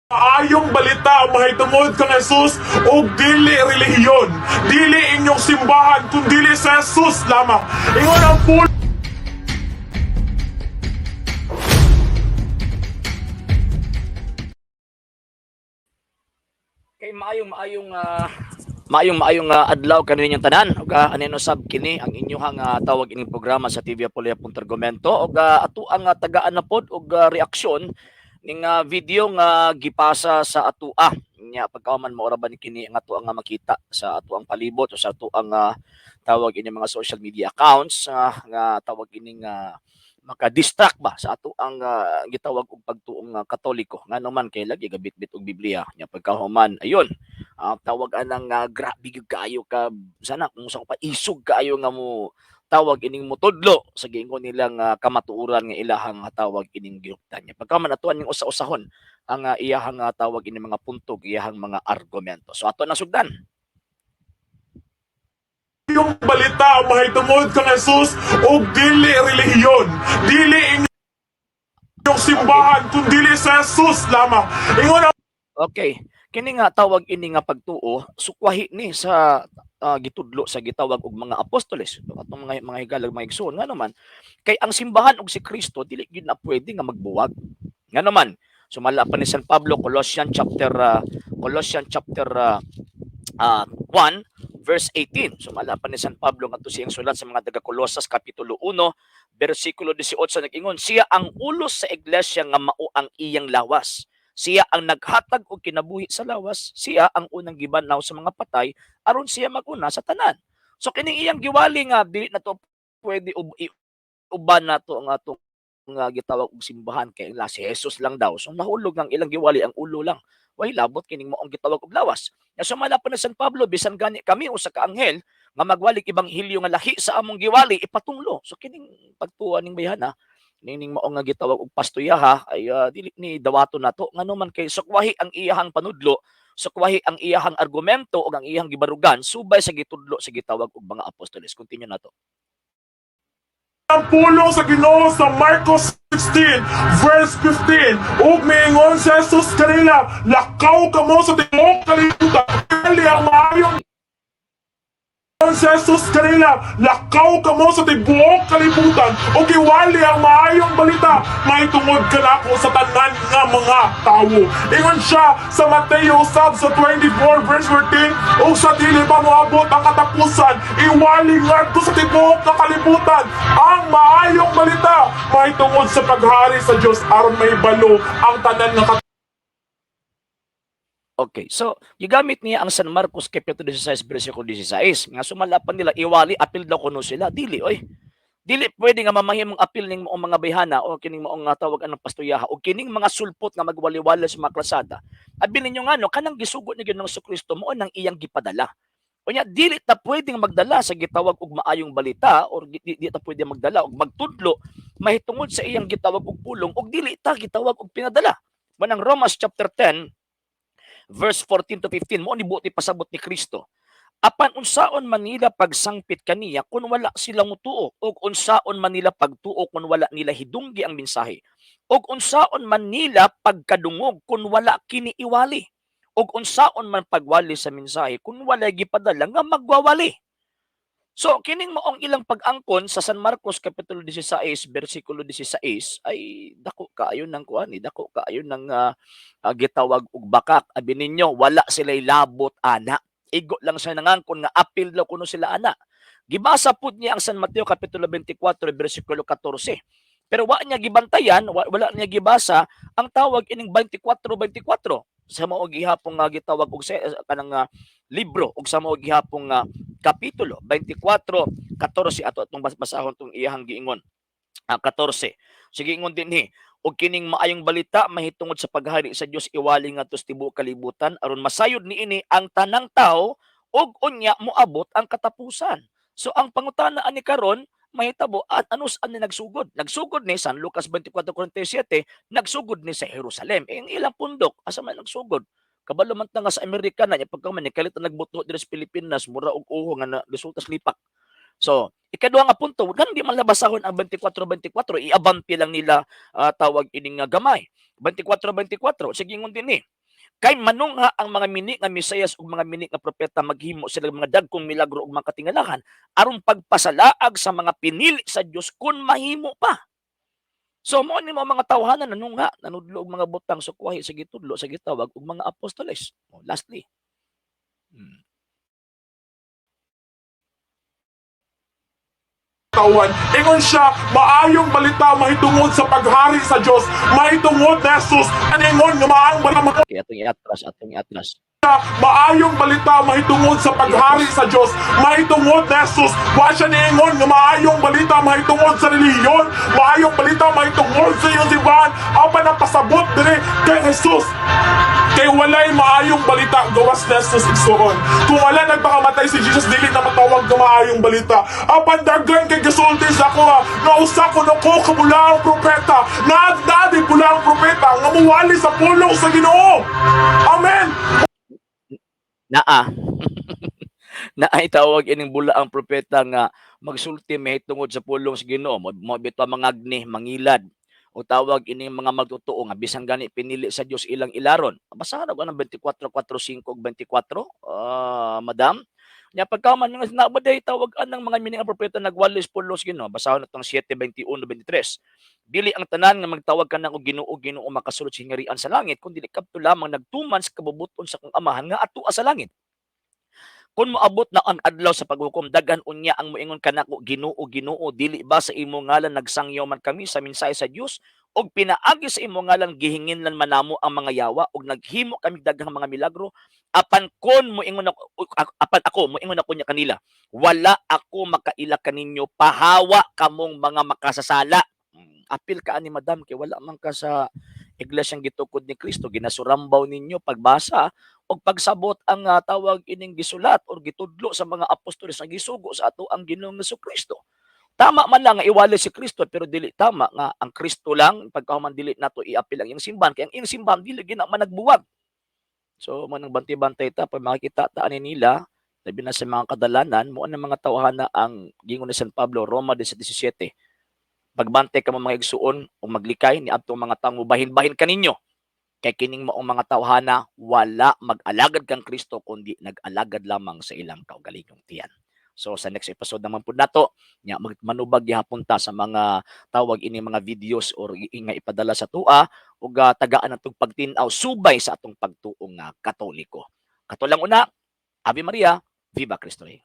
Maayong balita mahitungod kang Jesus o dili relihiyon, dili inyong simbahan kung dili sa Jesus lamang. Ingon ang pulo Kay maayong adlaw kaninyong tanan ug anino sab kini ang inyohang tawag ining programa sa TV Apolya Argumento ug ato ang tagaan na pod og reaksyon ning video nga gipasa sa atoa nya pagkauman maura ba ni kini ang ato ang makita sa ato ang palibot o sa ato ang tawag ini mga social media accounts nga tawag ining maka-distract ba sa ato ang gitawag og pagtuong Katoliko nga naman kay lagi gabit-bit og Biblia nya pagkahuman ayun tawag anang grabe gyud kaayo ka sana kung sa pa isog kaayo nga mo tawag ining mutudlo sa giingon nilang kamatuoran nga ilahang tawag ining giuptan nya pagkaman atuan ning usa-usahon ang iyahang tawag ining mga puntog iyahang mga argumento so ato na sugdan. yung balita mahitungod kang Jesus o dili relihiyon, dili inyong simbahan kung dili sa Jesus lamang. Ingon ang Okay. Kini nga tawag ini nga pagtuo sukwahi ni sa gitudlo sa gitawag og mga apostoles atong mga higalag mga igsoon nga naman kay ang simbahan og si Kristo dili gyud na pwede nga magbuwag nga naman sumala pa ni San Pablo Colossians chapter 1 verse 18 sumala pa ni San Pablo ngadto siyang sulat sa mga taga Colosas kapitulo 1 bersikulo 18 nag-ingon siya ang ulos sa iglesia nga mao ang iyang lawas. Siya ang naghatag og kinabuhi sa lawas, siya ang unang gibanaw sa mga patay aron siya maguna sa tanan. So kining iyang giwali nga dili na to pwede uban na to nga to nga gitawag og simbahan kay la si Jesus lang daw. So nahulog ang ilang giwali ang ulo lang. Way labot kining maong gitawag og lawas. Ya sumala pa na San Pablo bisan gani kami usa ka anghel nga magwalig ebanghelyo nga lahi sa among giwali ipatunglo. So kining pagtuwa ning bayhana ning mao nga gitawag og pastoyaha ay dili ni dawato nato nganuman kay sukwahi ang iyahang panudlo sukwahi ang iyahang argumento ug ang iyahang gibarugan subay sa gitudlo sa gitawag og mga apostoles. Continue nato. pulong sa Ginoo sa Marcos 16 verse 15 ug miingon si Jesus kanila, lakaw kamo sa tibuok kalibutan, dili ang maayong si Jesus kanila, lakaw kamo sa tibuok kalibutan o giwali ang maayong balita mahitungod kanako sa tanan nga mga tawo. Ingon siya sa Mateo sab sa 24 verse 14 o sa dili pa moabot ang katapusan iwali ngadto sa tibuok nga kalibutan ang maayong balita mahitungod sa paghari sa Dios aron mahibalo ang tanan nga Okay, so gigamit niya ang San Marcos kapitulo 16 bersikulo 16 nga sumalapan nila iwali apil daw kuno sila dili oy. Dili pwede nga mamahimong apil ning mga bayhana o kining maong nga tawag anang pastoyaha o kining mga sulpot nga magwaliwala sa mga klasada. Abi ninyo nga no kanang gisugot ni Ginoong Kristo mo nang iyang gipadala. Unya dili ta pwede nga magdala sa gitawag og maayong balita or di ta pwede magdala og magtudlo mahitungod sa iyang gitawag og pulong og dili ta gitawag og pinadala. Manang Romans chapter 10 verse 14 to 15 mo ni buti pasabot ni Kristo apan unsaon man nila pagsangpit kaniya kun wala sila mutuo ug unsaon man nila pagtuo kun wala nila hidunggi ang mensahe ug unsaon man nila pagkadungog kun wala kini iwali ug unsaon man pagwali sa mensahe kun wala gipadala nga magwawali. So kining maong ilang pag-angkon sa San Marcos kapitulo 16 bersikulo 16 ay dako kaayo ng kuan dako kaayo ng gitawag og bakak. Abi ninyo wala sila'y labot ana. Igo lang siya nangangkon nga apil daw kuno sila ana. Gibasa pud niya ang San Mateo kapitulo 24 bersikulo 14. Pero wa niya gibantayan, wala niya gibasa ang tawag ining 24:24 sa mao gihapon nga gitawag og kanang libro ug sa mao gihapon nga kapitulo 24:14 ato atong basahon tong iyahang giingon 14. Sige ingon dinhi ug kining maayong balita mahitungod sa paghari sa Dios iwali ngadto sa tibuok kalibutan aron masayod niini ang tanang tawo ug unya moabot ang katapusan. So ang pangutana ani karon mahitabo at ano saan ni nagsugod? Nagsugod ni San Lucas 24:47, nagsugod ni sa Jerusalem. Ang ilang pundok asa man nagsugod? Kabalo man ta nga sa Amerika na pagkaman ni kalit nagbuto diri sa Pilipinas mura og uho nga na resulta lipak. So, ikaduha nga punto, kan di man labasahon ang 24:24, iabampi lang nila tawag ining gamay. 24:24, sige ngon din ni. Kay manungha ang mga mini nga Misayas ug mga mini nga propeta maghimo sila mga dagkong milagro ug mga katingalahan aron pagpasalaag sa mga pinili sa Dios kun mahimo pa. So mao ni mga tawhanan nanungha, nanudlo og mga butang sukwahi sa gitudlo sa gitawag ug mga apostoles. Oh, lastly. Hmm. Tawan. Ingon siya, maayong balita mahitungod sa paghari sa Dios, mahitungod na Jesus, and ingon nga maayong balita Okay, atong iatras. maayong balita mahitungod sa paghari sa Dios, mahitungod na Jesus. Wa siya niingon nga maayong balita mahitungod sa relihiyon, maayong balita mahitungod sa iyong simbahan, apan ang pasabot diri kay Jesus. Kay walay maayong balita gawas na Jesus igsuon. Kung wala nagpakamatay si Jesus, dili na matawag nga maayong balita. Apan daghan kay gisulti sa ako nga usa ko nako kabulaang propeta, nagdadi bulaang propeta nga muwali sa pulong sa Ginoo. Amen. Naa. Naay tawag ining bula ang propeta nga magsulti mahitungod sa pulong sa Ginoo, mo bitaw mangagni, mangilad o tawag ining mga magtotoo nga bisan gani pinili sa Dios ilang ilaron. Basahan ako ng 24:4-5 ug 24, madam. Nya pagkaman nga nabaday tawagan ng mga mini nga propeta nagwalis pulos Ginoo. Basahon natong 7:21-23. Dili ang tanan nga magtawag kanang og Ginoo Ginoo makasulod sa hingarian sa langit kun dili kadto lamang nagtuman sa kabubuton sa kong amahan nga atua sa langit. Kung moabot na ang adlaw sa paghukom, daghan unya ang moingon kanako, Ginoo, Ginoo, dili ba sa imo ngalan nagsangyaw man kami sa mensahe sa Dios og pinaagi sa imo ngalan gihinginlan manamo ang mga yawa og naghimo kami daghang mga milagro apan kon moingon ako apan ako moingon ako nya kanila wala ako makaila kaninyo pahawa kamong mga makasasala. Apil ka ani madam kay wala man ka sa iglesyang gitukod ni Kristo ginasurambaw ninyo pagbasa o pagsabot ang tawag ining gisulat o gitudlo sa mga apostoles nga gisugo sa ato ang Ginoong Kristo. Tama man lang nga iwali si Kristo pero dili tama nga ang Kristo lang pagkahuman dili nato iapil ang iyang simbahan kay ang iyang simbahan dili gina man nagbuwag. So man bantay-bantay ta pag makikita ta ani nila labi na sa mga kadalanan mo ang mga tawhana ang gingon ni San Pablo Roma 10:17. Pagbantay ka mo mga igsuon o maglikay ni adtong mga tawo bahin-bahin kaninyo. Kay kining maong mga tawhana wala mag-alagad kang Kristo kundi nag-alagad lamang sa ilang kaugalingong tiyan. So sa next episode naman po nato nya manubag gihapon ta sa mga tawag ini mga videos or nga ipadala sa tua ug tagaan atong pagtin-aw subay sa atong pagtuong nga Katoliko. Kato lang una, Ave Maria, Viva Cristo Rey.